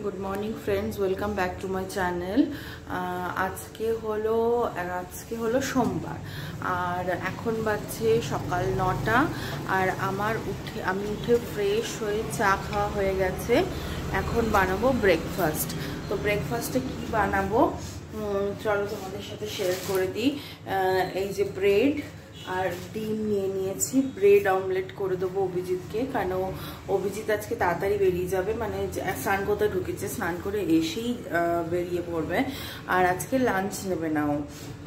Good morning friends, welcome back to my channel. আজকে হলো সোমবার আর এখন বাজছে সকাল 9টা। আর আমি উঠে ফ্রেশ হয়ে চা খাওয়া হয়ে গেছে। এখন বানাবো ব্রেকফাস্ট। তো ব্রেকফাস্টে কি বানাবো চলো তোমাদের সাথে শেয়ার করে দিই। এই যে ব্রেড আর ডিম নিয়ে নিয়েছি। ব্রেড অমলেট করে দেবো অভিজিৎকে, কারণ অভিজিৎ আজকে তাড়াতাড়ি বেরিয়ে যাবে, মানে স্নান করতে ঢুকেছে, স্নান করে এসেই বেরিয়ে পড়বে। আর আজকে লাঞ্চ নেবে না ও,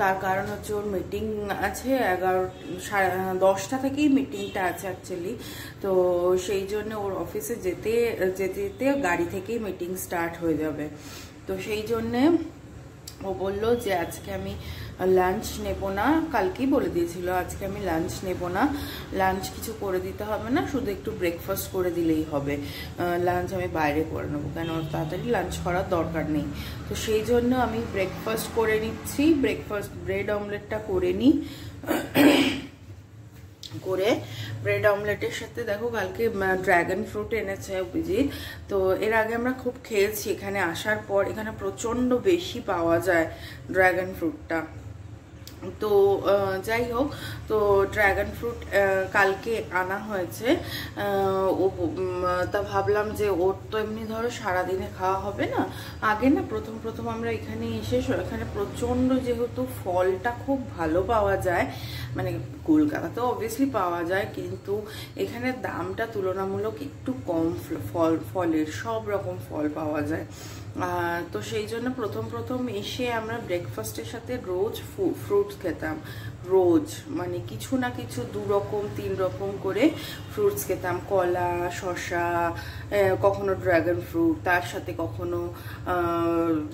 তার কারণ হচ্ছে ওর মিটিং আছে 10টা থেকেই মিটিংটা আছে অ্যাকচুয়ালি। তো সেই জন্য ওর অফিসে যেতে যেতে গাড়ি থেকেই মিটিং স্টার্ট হয়ে যাবে। তো সেই জন্যে ও বললো যে আজকে আমি লাঞ্চ নেব না, কালকেই বলে দিয়েছিল আজকে আমি লাঞ্চ নেব না, লাঞ্চ কিছু করে দিতে হবে না, শুধু একটু ব্রেকফাস্ট করে দিলেই হবে, লাঞ্চ আমি বাইরে করে নেবো, কেন তাড়াতাড়ি লাঞ্চ করার দরকার নেই। তো সেই জন্য আমি ব্রেকফাস্ট করে নিচ্ছি। ব্রেড অমলেটটা করে নিই। করে ব্রেড অমলেটের সাথে দেখো কালকে ড্রাগন ফ্রুট এনেছে অভিজিৎ। তো এর আগে আমরা খুব খেয়েছি, এখানে আসার পর এখানে প্রচণ্ড বেশি পাওয়া যায় ড্রাগন ফ্রুটটা। তো যাই হোক, তো ড্রাগন ফ্রুট কালকে আনা হয়েছে। তা ভাবলাম যে ওর তো এমনি ধরো সারাদিনে খাওয়া হবে না, আগে না প্রথম আমরা এখানে এসে এখানে প্রচণ্ড যেহেতু ফলটা খুব ভালো পাওয়া যায়, মানে কলকাতাতেও অবভিয়াসলি পাওয়া যায়, কিন্তু এখানে দামটা তুলনামূলক একটু কম, ফলের সব রকম ফল পাওয়া যায়। তো সেই জন্য প্রথম এসে আমরা ব্রেকফাস্টের সাথে রোজ ফ্রুটস খেতাম, রোজ মানে কিছু না কিছু 2 রকম 3 রকম করে ফ্রুটস খেতাম। কলা, শসা, কখনো ড্রাগন ফ্রুট, তার সাথে কখনো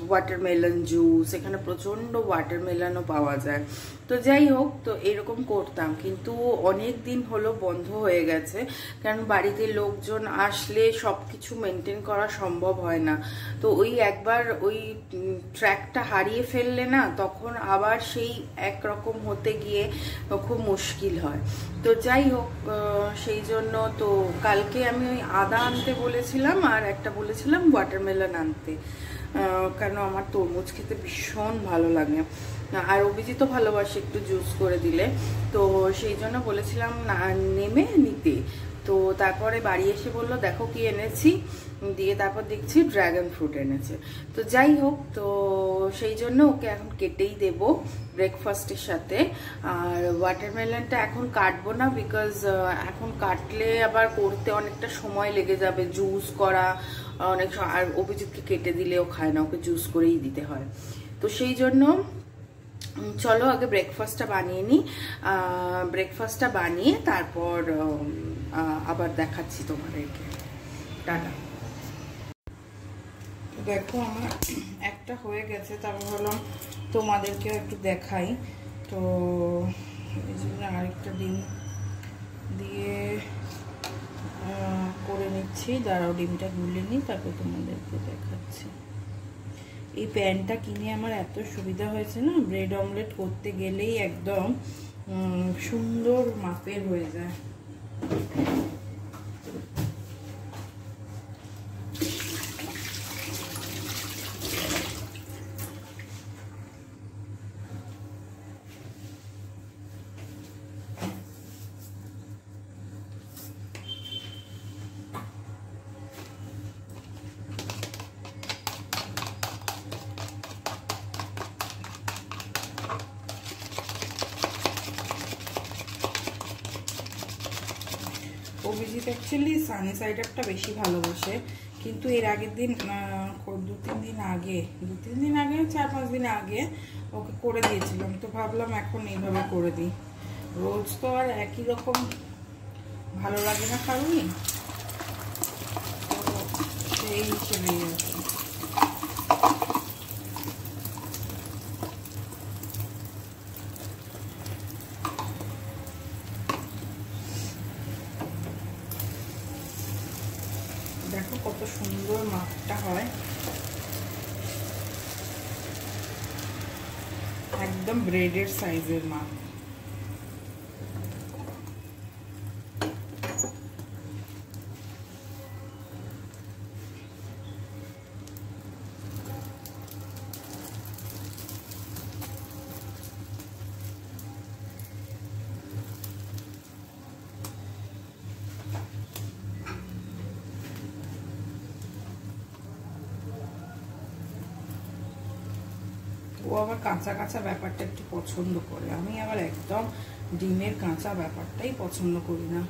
ওয়াটারমেলন জুস, এখানে প্রচণ্ড ওয়াটারমেলনও পাওয়া যায়। তো যাই হোক, তো এরকম করতাম, কিন্তু অনেক দিন হলো বন্ধ হয়ে গেছে, কারণ বাড়িতে লোকজন আসলে সব কিছু মেনটেন করা সম্ভব হয় না। তো ওই একবার ওই ট্র্যাকটা হারিয়ে ফেললে না, তখন আবার সেই একরকম হতে গিয়ে খুব মুশকিল হয়। তো যাই হোক, সেই জন্য তো কালকে আমি ওই আদা আনতে বলেছিলাম আর একটা বলেছিলাম ওয়াটারমেলন আনতে, কারণ আমার তরমুজ খেতে ভীষণ ভালো লাগে আর অভিজিৎ তো ভালোবাসে একটু জুস করে দিলে। তো সেই জন্য বলেছিলাম না নেমে নিতে। তো তারপরে বাড়ি এসে বললো দেখো কি এনেছি, দিয়ে তারপর দেখছি ড্রাগন ফ্রুট এনেছে। তো যাই হোক, তো সেই জন্য ওকে এখন কেটেই দেব ব্রেকফাস্টের সাথে। আর ওয়াটারমেলনটা এখন কাটবো না, বিকজ এখন কাটলে আবার করতে অনেকটা সময় লেগে যাবে, জুস করা অনেক, আর অভিজিৎকে কেটে দিলেও খায় না, ওকে জুস করেই দিতে হয়। তো সেই জন্য চলো আগে ব্রেকফাস্টটা বানিয়ে নিই। ব্রেকফাস্টটা বানিয়ে তারপর আবার দেখাচ্ছি তোমাদেরকে। টাটা। দেখো আমার একটা হয়ে গেছে, তারপর ভাবলাম তোমাদেরকে একটু দেখাই। তো এই জন্য আরেকটা ডিম দিয়ে করে নিচ্ছি। দাঁড়াও ডিমটা গুলে নিই, তারপর তোমাদেরকে দেখাচ্ছি। এই প্যানটা কিনে আমার এত সুবিধা হয়েছে না, ব্রেড অমলেট করতে গেলেই একদম সুন্দর মাপের হয়ে যায়। অভিজিৎ অ্যাকচুয়ালি সানি সাইডারটা বেশি ভালোবাসে, কিন্তু এর আগের দিন 2-3 দিন আগে 4-5 দিন আগে ওকে করে দিয়েছিলাম। তো ভাবলাম এখন এইভাবে করে দিই, রোজ তো আর একই রকম ভালো লাগে না কারণই, তো সেই হিসেবেই আর কি। দেখো কত সুন্দর মাপটা হয়, একদম ব্রেডের সাইজের মাপ। ও আবার কাঁচা কাঁচা ব্যাপারটা একটু পছন্দ করে, আমি আবার একদম ডিমের কাঁচা ব্যাপারটাই পছন্দ করি না।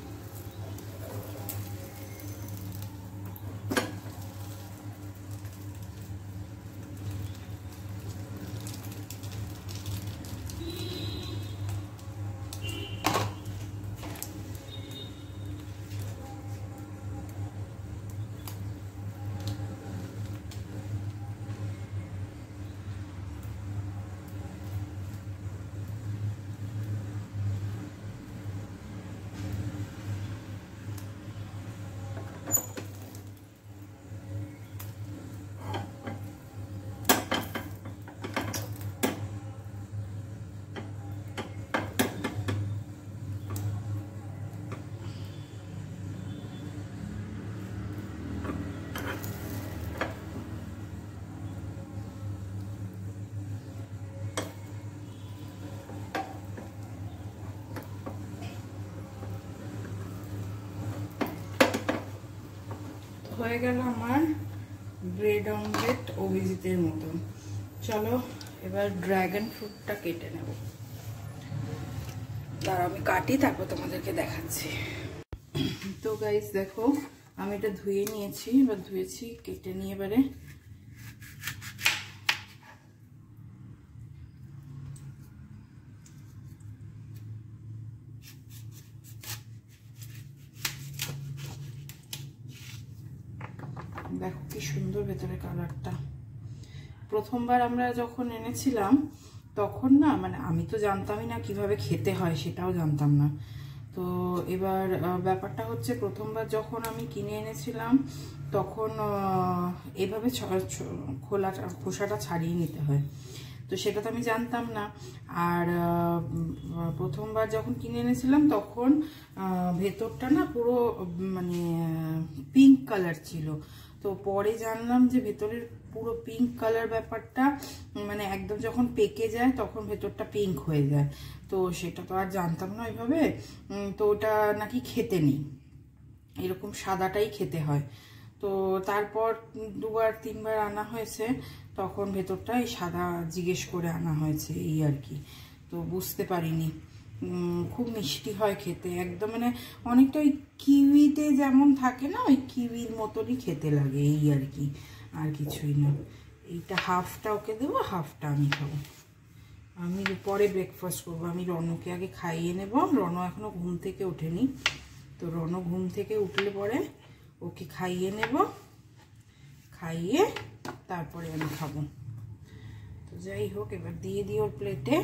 হয়ে গেল আমার ব্রেড অমলেট অভিজিতের মতন। চলো এবার ড্রাগন ফ্রুটটা কেটে নেব। তার আমি কাটি, তারপর তোমাদেরকে দেখাচ্ছি। তো গাইস দেখো, আমি এটা ধুয়ে নিয়েছি, এবার ধুয়েছি, কেটে নিয়ে এবারে দেখো কি সুন্দর ভেতরে কালারটা। প্রথমবার আমরা যখন এনেছিলাম তখন না, মানে আমি তো জানতামই না কিভাবে খেতে হয়, সেটাও জানতাম না। তো এবার ব্যাপারটা হচ্ছে, প্রথমবার যখন আমি কিনে এনেছিলাম তখন এভাবে খোসাটা ছাড়িয়ে নিতে হয়, তো সেটা তো আমি জানতাম না। আর প্রথমবার যখন কিনে এনেছিলাম তখন ভেতরটা না পুরো মানে পিঙ্ক কালার ছিল। তো পরে জানলাম যে ভেতরের পুরো পিঙ্ক কালার ব্যাপারটা মানে একদম যখন পেকে যায় তখন ভেতরটা পিঙ্ক হয়ে যায়। তো সেটা তো আর জানতাম না ওইভাবে। তো ওটা নাকি খেতে নেই, এরকম সাদাটাই খেতে হয়। তো তারপর 2-3বার আনা হয়েছে, তখন ভেতরটা এই সাদা জিজ্ঞেস করে আনা হয়েছে, এই আর কি। তো বুঝতে পারিনি। খুব মিষ্টি হয় খেতে, একদম মানে অনেকটা ওই কিউইতে যেমন থাকে না, ওই কিউইর মতনই খেতে লাগে, এই আর কি, আর কিছুই না। এইটা হাফটা ওকে দেবো, হাফটা আমি খাবো। আমি পরে ব্রেকফাস্ট করবো। আমি রনকে আগে খাইয়ে নেব, রন এখনো ঘুম থেকে ওঠেনি। তো রন ঘুম থেকে উঠলে পরে ওকে খাইয়ে নেব, খাইয়ে তারপরে আমি খাবো। তো যাই হোক, এবার দিয়ে দিই ওর প্লেটে।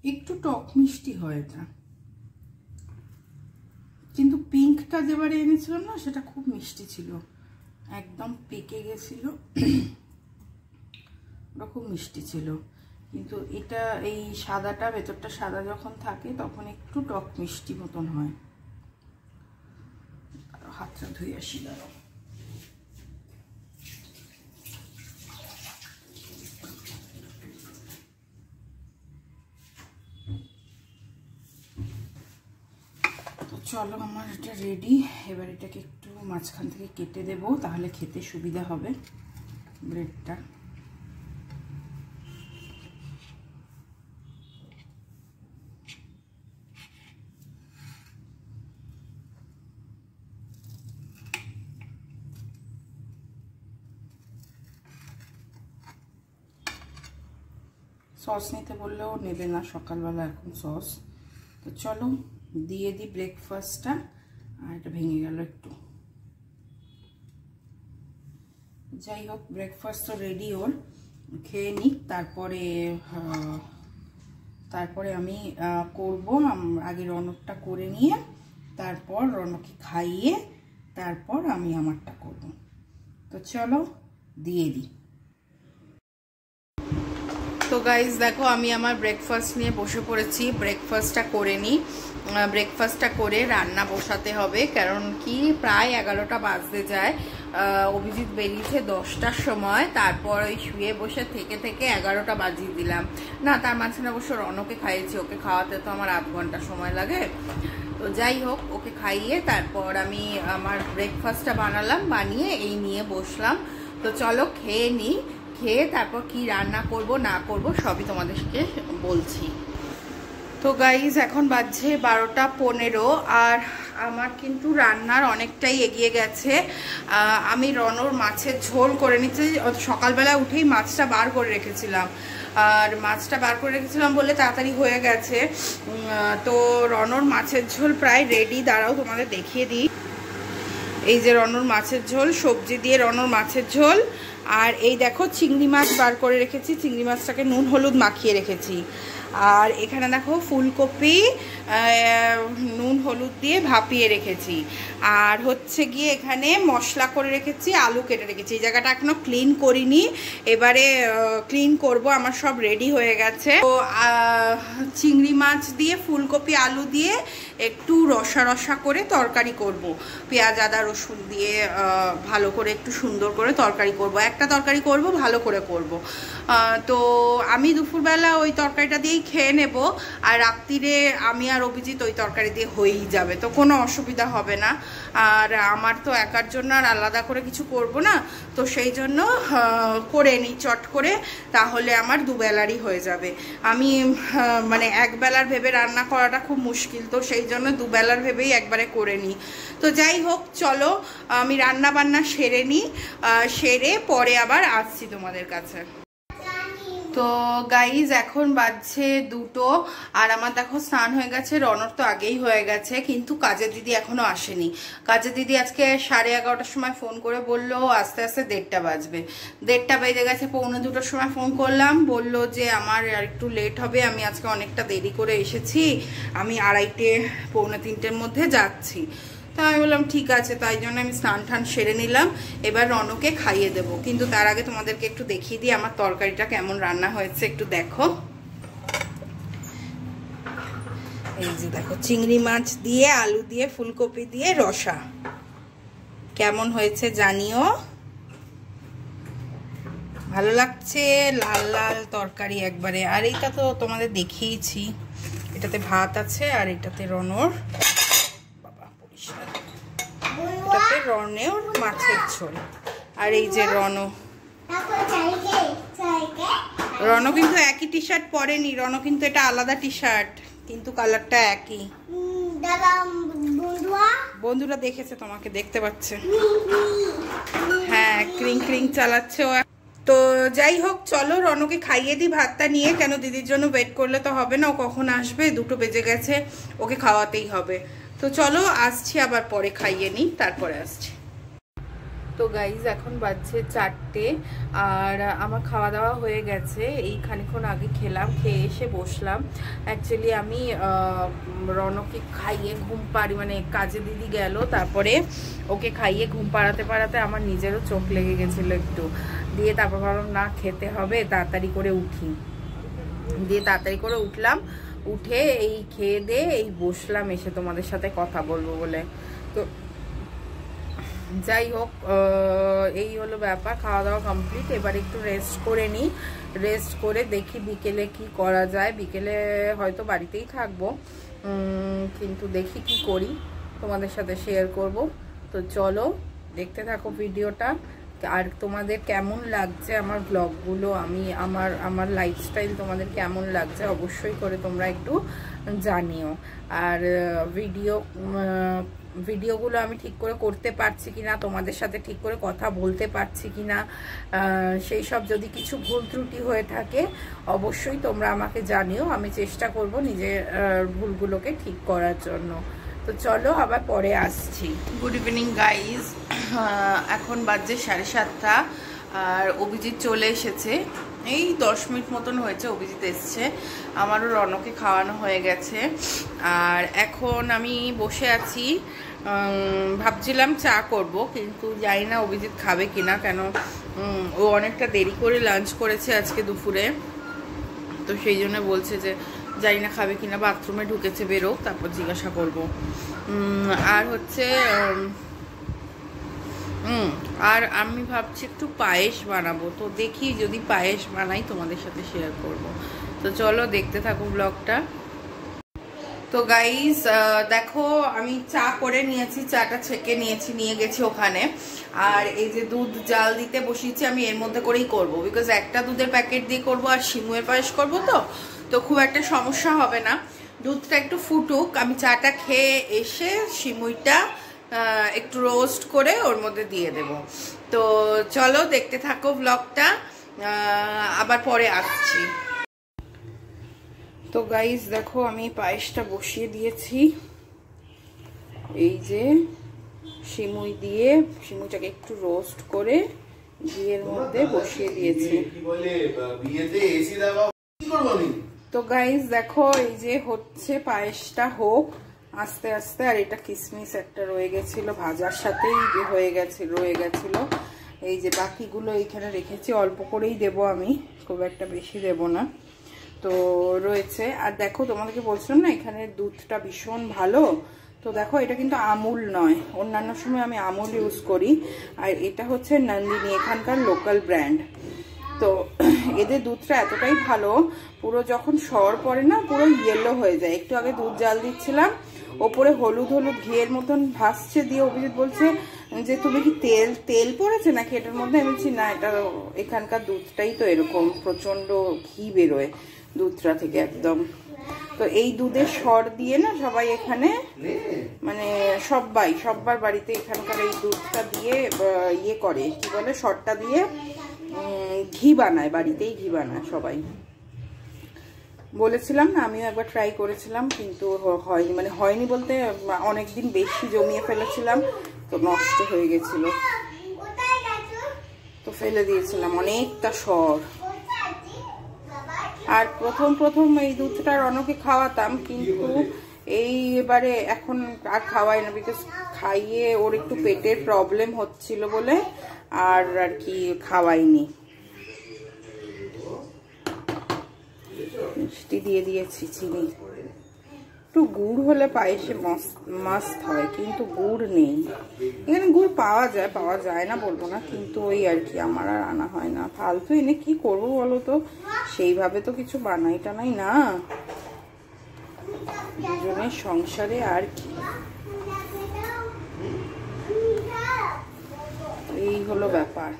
একটু টক মিষ্টি হয় এটা, কিন্তু পিঙ্কটা যেবারে এনেছিলাম না সেটা খুব মিষ্টি ছিল, একদম পেকে গেছিল, ওটা খুব মিষ্টি ছিল। কিন্তু এটা এই সাদাটা, ভেতরটা সাদা যখন থাকে তখন একটু টক মিষ্টি মতন হয়। হাতটা ধুয়ে আসি, দাঁড়াও। চলো আমার এটা রেডি। এবার এটাকে একটু মাঝখান থেকে কেটে দেবো, তাহলে খেতে সুবিধা হবে ব্রেডটা। সস নিতে বললেও নেবে না সকালবেলা এখন সস। তো চলো দিয়ে দিই ব্রেকফাস্টটা। আর এটা ভেঙে গেল একটু। যাই হোক, ব্রেকফাস্ট তো রেডি ওর, খেয়ে নিক, তারপরে আমি করব। আগে রনকটা করে নিয়ে তারপর রনকে খাইয়ে তারপর আমি আমারটা করব। তো চলো দিয়ে দিই। তো গাইজ দেখো আমি আমার ব্রেকফাস্ট নিয়ে বসে পড়েছি। ব্রেকফাস্টটা করে নিই। ব্রেকফাস্টটা করে রান্না বসাতে হবে, কারণ কি প্রায় 11টা বাজতে যায়। অভিজিৎ বেরিয়েছে 10টার সময়, তারপর ওই শুয়ে বসে থেকে থেকে 11টা বাজিয়ে দিলাম। না, তার মাঝখানে অবশ্য রনকে খাইয়েছি, ওকে খাওয়াতে তো আমার আধ ঘন্টা সময় লাগে। তো যাই হোক, ওকে খাইয়ে তারপর আমি আমার ব্রেকফাস্টটা বানালাম, বানিয়ে এই নিয়ে বসলাম। তো চলো খেয়ে নিই, খেয়ে তারপর কি রান্না করব না করব সবই তোমাদেরকে বলছি। তো গাইজ এখন বাজছে 12টা 15, আর আমার কিন্তু রান্নার অনেকটাই এগিয়ে গেছে। আমি রনর মাছের ঝোল করে নিচ্ছি। সকালবেলা উঠেই মাছটা বার করে রেখেছিলাম, আর মাছটা বার করে রেখেছিলাম বলে তাড়াতাড়ি হয়ে গেছে। তো রনর মাছের ঝোল প্রায় রেডি। দাঁড়াও তোমাদের দেখিয়ে দিই। এই যে রনর মাছের ঝোল, সবজি দিয়ে রনর মাছের ঝোল। আর এই দেখো চিংড়ি মাছ বার করে রেখেছি, চিংড়ি মাছটাকে নুন হলুদ মাখিয়ে রেখেছি। আর এখানে দেখো ফুলকপি নুন হলুদ দিয়ে ভাপিয়ে রেখেছি। আর হচ্ছে গিয়ে এখানে মশলা করে রেখেছি, আলু কেটে রেখেছি। এই জায়গাটা এখনো ক্লিন করিনি, এবারে ক্লিন করব। আমার সব রেডি হয়ে গেছে। তো চিংড়ি মাছ দিয়ে ফুলকপি আলু দিয়ে একটু রসা রসা করে তরকারি করব, পেঁয়াজ আদা রসুন দিয়ে ভালো করে একটু সুন্দর করে তরকারি করব। একটা তরকারি করব, ভালো করে করব। তো আমি দুপুরবেলা ওই তরকারিটা দিয়েই খেয়ে নেব, আর রাত্রিরে আমি আর অভিজিৎ ওই তরকারি দিয়ে হয়েই যাবে, তো কোনো অসুবিধা হবে না। আর আমার তো একার জন্য আর আলাদা করে কিছু করব না, তো সেই জন্য করে নিই চট করে, তাহলে আমার দুবেলারই হয়ে যাবে। আমি মানে একবেলার ভেবে রান্না করাটা খুব মুশকিল, তো সেই জন্য দুবেলার ভেবেই একবারে করে নিই। তো যাই হোক, চলো আমি রান্না বান্না সেরে নিই, সেরে পরে আবার আসছি তোমাদের কাছে। তো গাইজ এখন বাজছে 2টো, আর আমার দেখো স্নান হয়ে গেছে। রনর তো আগেই হয়ে গেছে, কিন্তু কাজের দিদি এখনো আসেনি। কাজের দিদি আজকে 11:30টার সময় ফোন করে বললো আস্তে আস্তে 1:30টা বাজবে। 1:30টা বেজে গেছে, 1:45টার সময় ফোন করলাম, বললো যে আমার আর একটু লেট হবে, আমি আজকে অনেকটা দেরি করে এসেছি, আমি 2:30 পৌনে 3টের মধ্যে যাচ্ছি। তো আমি বললাম ঠিক আছে, তাই জন্য আমি স্নান টান সেরে নিলাম। এবার রনকে খাইয়ে দেবো, কিন্তু তার আগে তোমাদেরকে একটু দেখিয়ে দিই আমার তরকারিটা কেমন রান্না হয়েছে। একটু দেখো, এই যে দেখো চিংড়ি মাছ দিয়ে আলু দিয়ে ফুলকপি দিয়ে রসা, কেমন হয়েছে জানিও। ভালো লাগছে, লাল লাল তরকারি একবারে। আর এইটা তো তোমাদের দেখিয়েছি, এটাতে ভাত আছে, আর এটাতে রনর রনের মাছের ঝোল। আর এই যে রনো কিন্তু একই টি শার্ট পরেনি, রনো কিন্তু এটা আলাদা টি শার্ট, কিন্তু কালারটা একই। বন্ধুরা দেখেছে, তোমাকে দেখতে পাচ্ছে। হ্যাঁ, ক্রিং ক্রিং চালাচ্ছে ও। তো যাই হোক, চলো রনকে খাইয়ে দিই ভাতটা নিয়ে, কেন দিদির জন্য ওয়েট করলে তো হবে না, ও কখন আসবে, 2টো বেজে গেছে, ওকে খাওয়াতেই হবে। তো চলো আসছি, আবার পরে খাইয়ে নিই, তারপরে আসছি। তো গাইজ এখন বাজছে 4টে, আর আমার খাওয়া দাওয়া হয়ে গেছে। এই খানিক্ষণ আগে খেলাম, খেয়ে এসে বসলাম। অ্যাকচুয়ালি আমি রনকে খাইয়ে ঘুম পাড়ি, মানে কাজে দিদি গেল, তারপরে ওকে খাইয়ে ঘুম পাড়াতে পাড়াতে আমার নিজেরও চোখ লেগে গেছিলো একটু, দিয়ে তারপর ভাবলাম না, খেতে হবে, তাড়াতাড়ি করে উঠি। দিয়ে তাড়াতাড়ি করে উঠলাম, উঠে এই খেয়ে দিয়ে এই বসলাম, এসে তোমাদের সাথে কথা বলবো বলে। তো যাই হোক, এই হলো ব্যাপার। খাওয়া দাওয়া কমপ্লিট, এবার একটু রেস্ট করে নিই। রেস্ট করে দেখি বিকেলে কি করা যায়। বিকেলে হয়তো বাড়িতেই থাকবো, কিন্তু দেখি কি করি, তোমাদের সাথে শেয়ার করব। তো চলো দেখতে থাকো ভিডিওটা। আর তোমাদের কেমন লাগছে আমার ব্লগগুলো, আমি আমার লাইফস্টাইল তোমাদের কেমন লাগছে অবশ্যই করে তোমরা একটু জানিও। আর ভিডিওগুলো আমি ঠিক করে করতে পারছি কিনা, তোমাদের সাথে ঠিক করে কথা বলতে পারছি কিনা, সেই সব যদি কিছু ভুল ত্রুটি হয়ে থাকে অবশ্যই তোমরা আমাকে জানিও, আমি চেষ্টা করব নিজের ভুলগুলোকে ঠিক করার জন্য। তো চলো আবার পরে আসছি। গুড ইভিনিং গাইজ, এখন বাজছে 7:30, আর অভিজিৎ চলে এসেছে। এই 10 মিনিট মতন হয়েছে অভিজিৎ এসছে। আমারও রনকে খাওয়ানো হয়ে গেছে, আর এখন আমি বসে আছি। ভাবছিলাম চা করব, কিন্তু জানি না অভিজিৎ খাবে কিনা, কেন ও অনেকটা দেরি করে লাঞ্চ করেছে আজকে দুপুরে। তো সেই জন্য বলছে যে জানি না খাবে কিনা, বাথরুমে ঢুকেছে, বেরো তারপর জিজ্ঞাসা করবো। আর হচ্ছে আর আমি ভাবছি একটু পায়েস বানাবো, তো দেখি যদি পায়েস বানাই তোমাদের সাথে শেয়ার করব। তো চলো দেখতে থাকো ব্লগটা। তো গাইস দেখো আমি চা করে নিয়েছি, চাটা ছেঁকে নিয়েছি, নিয়ে গেছি ওখানে। আর এই যে দুধ জাল দিতে বসিয়েছি, আমি এর মধ্যে করেই করব, বিকজ একটা দুধের প্যাকেট দিয়ে করব আর সিমুয়ের পায়েস করব, তো খুব একটা সমস্যা হবে না। দুধটা একটু ফুটুক, আমি চাটা খেয়ে এসে সিমুইটা একটু রোস্ট করে ওর মধ্যে দিয়ে দেব। তো চলো দেখতে থাকো ব্লগটা, আবার পরে আসছি। তো গাইস দেখো আমি পায়েসটা বসিয়ে দিয়েছি, এই যে সিমুই দিয়ে, সিমুইটাকে একটু রোস্ট করে ঘিয়ের মধ্যে বসিয়ে দিয়েছি। তো গাইস দেখো এই যে হচ্ছে, পায়েসটা হোক আস্তে আস্তে। আর এটা কিশমিশ একটা রয়ে গেছিল, ভাজার সাথেই রয়ে গেছিল। এই যে বাকিগুলো এইখানে রেখেছি, অল্প করেই দেব আমি, খুব একটা বেশি দেব না। তো রয়েছে। আর দেখো তোমাদেরকে বলছিলাম না এখানে দুধটা ভীষণ ভালো। তো দেখো এটা কিন্তু আমুল নয়, অন্যান্য সময় আমি আমুল ইউজ করি, আর এটা হচ্ছে নন্দিনী, এখানকার লোকাল ব্র্যান্ড। তো এদের দুধটা এতটাই ভালো, পুরো যখন সর পড়ে না পুরো ইয়েলো হয়ে যায়। একটু আগে দুধ জাল দিচ্ছিলাম, ওপরে হলুদ হলুদ ঘিয়ের মতন ভাসছে, দিয়ে অভিজিৎ বলছে যে তুমি কি তেল পড়েছে নাকি এটার মধ্যে? আমি বলছি না, এটা এখানকার দুধটাই তো এরকম, প্রচন্ড ঘি বেরোয় দুধটা থেকে একদম। তো এই দুধের সর দিয়ে না সবাই এখানে, মানে সবার বাড়িতে এখানকার এই দুধটা দিয়ে ইয়ে করে, কি বলে, সরটা দিয়ে ঘি বানায়, বাড়িতেই ঘি বানায় সবাই। বলেছিলাম না, আমিও একবার ট্রাই করেছিলাম, কিন্তু হয়নি, মানে হয়নি বলতে অনেকদিন বেশি জমিয়ে ফেলেছিলাম, তো নষ্ট হয়ে গেছিল, তো ফেলে দিয়েছিলাম অনেকটা সর। আর প্রথম এই দুধটা রনকে খাওয়াতাম, কিন্তু এইবারে এখন আর খাওয়াই না, বিকজ খাইয়ে ওর একটু পেটের প্রবলেম হচ্ছিল বলে আর কি খাওয়াইনি। মিষ্টি দিয়ে দিয়েছি, চিনি, একটু গুড় হলে পায়েসে মাস্ত হয়, কিন্তু গুড় নেই এখানে। গুড় পাওয়া যায় না বলবো না, কিন্তু ওই আর কি আমার আর আনা হয় না। ফালতু এনে কি করবো বলো তো, সেইভাবে তো কিছু বানাই টানাই না, দুজনের সংসারে আর কি। এই হলো ব্যাপার।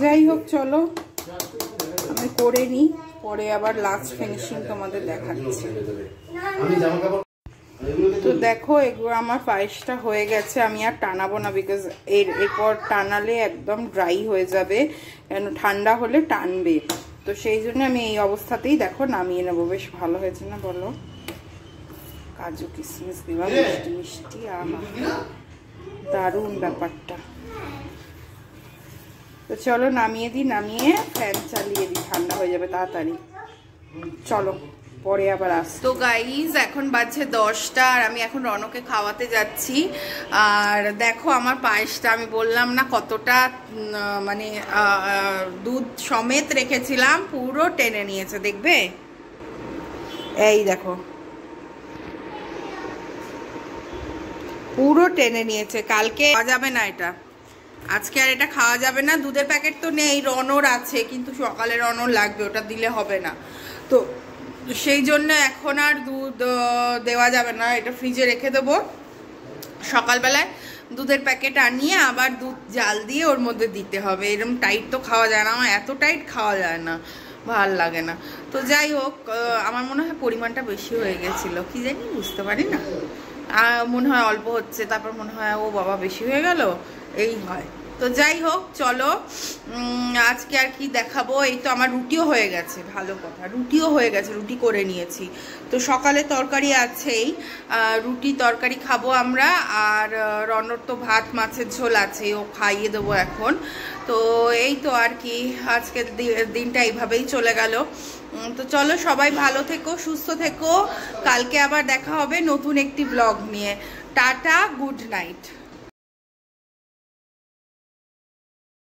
যাই হোক চলো আমি করে নিই, পরে আবার লাস্ট ফিনিশিং তোমাদের দেখাচ্ছি। তো দেখো এগুলো আমার পায়েসটা হয়ে গেছে, আমি আর টানাবো না, বিকজ এরপর টানালে একদম ড্রাই হয়ে যাবে, কেন ঠান্ডা হলে টানবে। তো সেই জন্য আমি এই অবস্থাতেই দেখো নামিয়ে নেবো। বেশ ভালো হয়েছে না বলো? কাজু কিশমিশ দিবা, মিষ্টি মিষ্টি, আহা দারুণ ব্যাপারটা। তো চলো নামিয়ে দিই, নামিয়ে ফ্যান চালিয়ে দিই, ঠান্ডা হয়ে যাবে তাড়াতাড়ি। চলো পরে আবার আস। তো গাইজ এখন বাজছে 10টা, আর আমি এখন রনকে খাওয়াতে যাচ্ছি। আর দেখো আমার পায়েসটা, আমি বললাম না কতটা মানে দুধ সমেত রেখেছিলাম, পুরো টেনে নিয়েছে, দেখবে এই দেখো পুরো টেনে নিয়েছে। কালকে খাওয়া যাবে না এটা, আজকে আর এটা খাওয়া যাবে না। দুধের প্যাকেট তো নেই, রনর আছে, কিন্তু সকালে রনর লাগবে, ওটা দিলে হবে না। তো সেই জন্য এখন আর দুধ দেওয়া যাবে না, এটা ফ্রিজে রেখে দেবো। সকালবেলায় দুধের প্যাকেট আনিয়ে আবার দুধ জাল দিয়ে ওর মধ্যে দিতে হবে। এরকম টাইট তো খাওয়া যায় না, আমার এত টাইট খাওয়া যায় না, ভাল লাগে না। তো যাই হোক, আমার মনে হয় পরিমাণটা বেশি হয়ে গেছিল, কি জানি বুঝতে পারি না। মনে হয় অল্প হচ্ছে, তারপর মনে হয় ও বাবা বেশি হয়ে গেল, এই হয়। তো যাই হোক চলো আজকে আর কি দেখাবো। এই তো আমার রুটিও হয়ে গেছে, ভালো কথা, রুটিও হয়ে গেছে, রুটি করে নিয়েছি। তো সকালে তরকারি আছেই, রুটি তরকারি খাবো আমরা। আর রনর তো ভাত মাছের ঝোল আছে, ও খাইয়ে দেবো এখন। তো এই তো আর কি, আজকের দিনটা এইভাবেই চলে গেল। তো চলো সবাই ভালো থেকো, সুস্থ থেকো, কালকে আবার দেখা হবে নতুন একটি ব্লগ নিয়ে। Tata, good night.